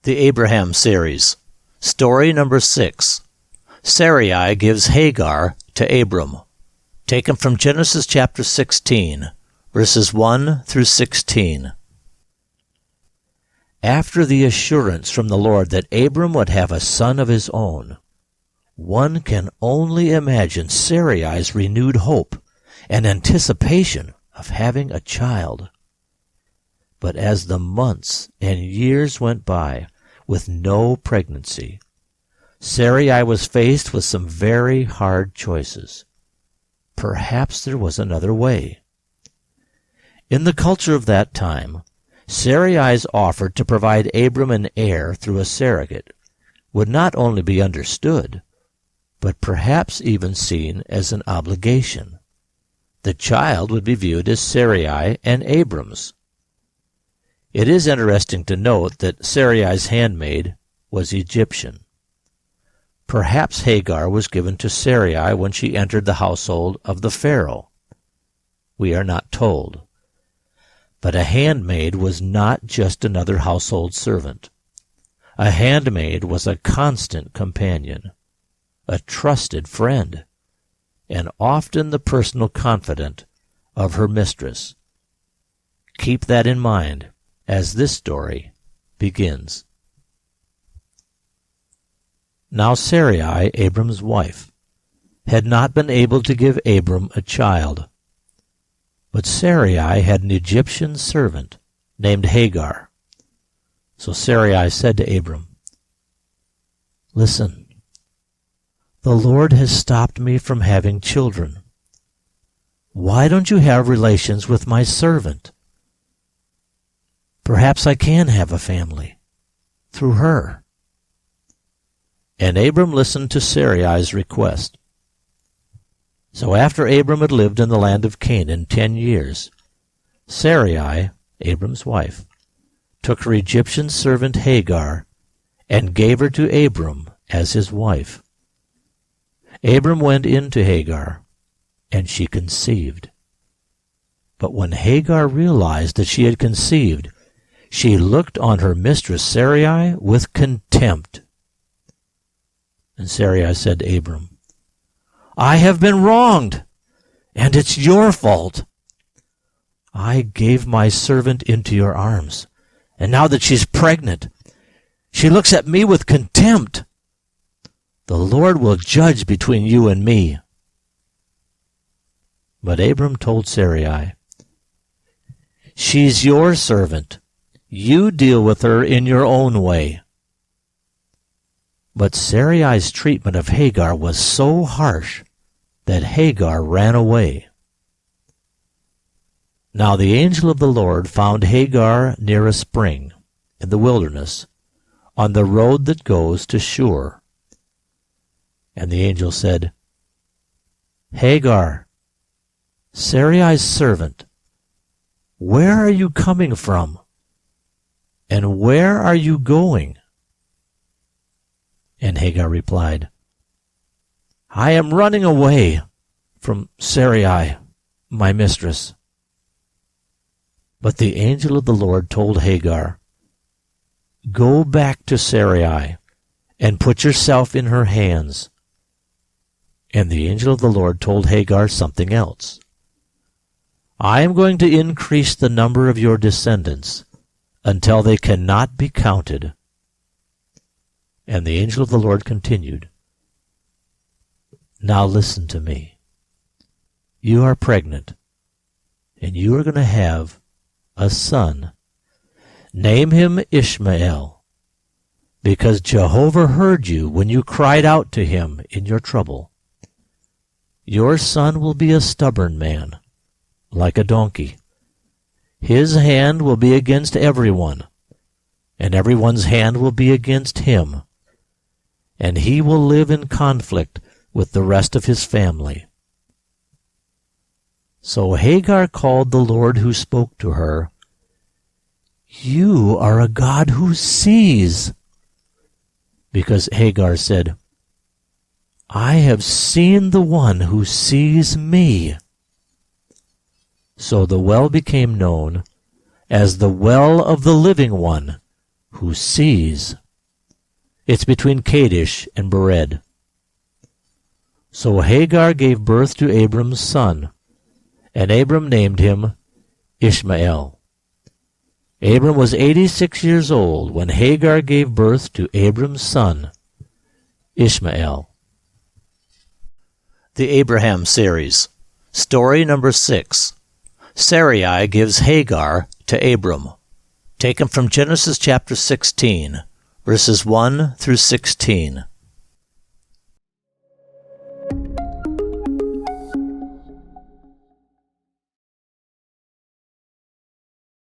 The Abraham Series. Story number 6. Sarai gives Hagar to Abram. Taken from Genesis chapter 16, verses 1 through 16. After the assurance from the Lord that Abram would have a son of his own, one can only imagine Sarai's renewed hope and anticipation of having a child. But as the months and years went by with no pregnancy, Sarai was faced with some very hard choices. Perhaps there was another way. In the culture of that time, Sarai's offer to provide Abram an heir through a surrogate would not only be understood, but perhaps even seen as an obligation. The child would be viewed as Sarai and Abram's. It is interesting to note that Sarai's handmaid was Egyptian. Perhaps Hagar was given to Sarai when she entered the household of the Pharaoh. We are not told. But a handmaid was not just another household servant. A handmaid was a constant companion, a trusted friend, and often the personal confidant of her mistress. Keep that in mind as this story begins. Now Sarai, Abram's wife, had not been able to give Abram a child. But Sarai had an Egyptian servant named Hagar. So Sarai said to Abram, "Listen, the Lord has stopped me from having children. Why don't you have relations with my servant? Perhaps I can have a family through her." And Abram listened to Sarai's request. So after Abram had lived in the land of Canaan 10 years, Sarai, Abram's wife, took her Egyptian servant Hagar and gave her to Abram as his wife. Abram went in to Hagar, and she conceived. But when Hagar realized that she had conceived, she looked on her mistress Sarai with contempt. And Sarai said to Abram, "I have been wronged, and it's your fault. I gave my servant into your arms, and now that she's pregnant, she looks at me with contempt. The Lord will judge between you and me." But Abram told Sarai, "She's your servant. You deal with her in your own way." But Sarai's treatment of Hagar was so harsh that Hagar ran away. Now the angel of the Lord found Hagar near a spring in the wilderness, on the road that goes to Shur. And the angel said, "Hagar, Sarai's servant, where are you coming from? And where are you going?" And Hagar replied, "I am running away from Sarai, my mistress." But the angel of the Lord told Hagar, "Go back to Sarai and put yourself in her hands." And the angel of the Lord told Hagar something else. "I am going to increase the number of your descendants until they cannot be counted." And the angel of the Lord continued, "Now listen to me. You are pregnant, and you are going to have a son. Name him Ishmael, because Jehovah heard you when you cried out to him in your trouble. Your son will be a stubborn man, like a donkey. His hand will be against everyone, and everyone's hand will be against him, and he will live in conflict with the rest of his family." So Hagar called the Lord who spoke to her, "You are a God who sees." Because Hagar said, "I have seen the one who sees me." So the well became known as the well of the living one, who sees. It's between Kadesh and Bered. So Hagar gave birth to Abram's son, and Abram named him Ishmael. Abram was 86 years old when Hagar gave birth to Abram's son, Ishmael. The Abraham Series. Story number 6. Sarai gives Hagar to Abram. Taken from Genesis chapter 16, verses 1 through 16.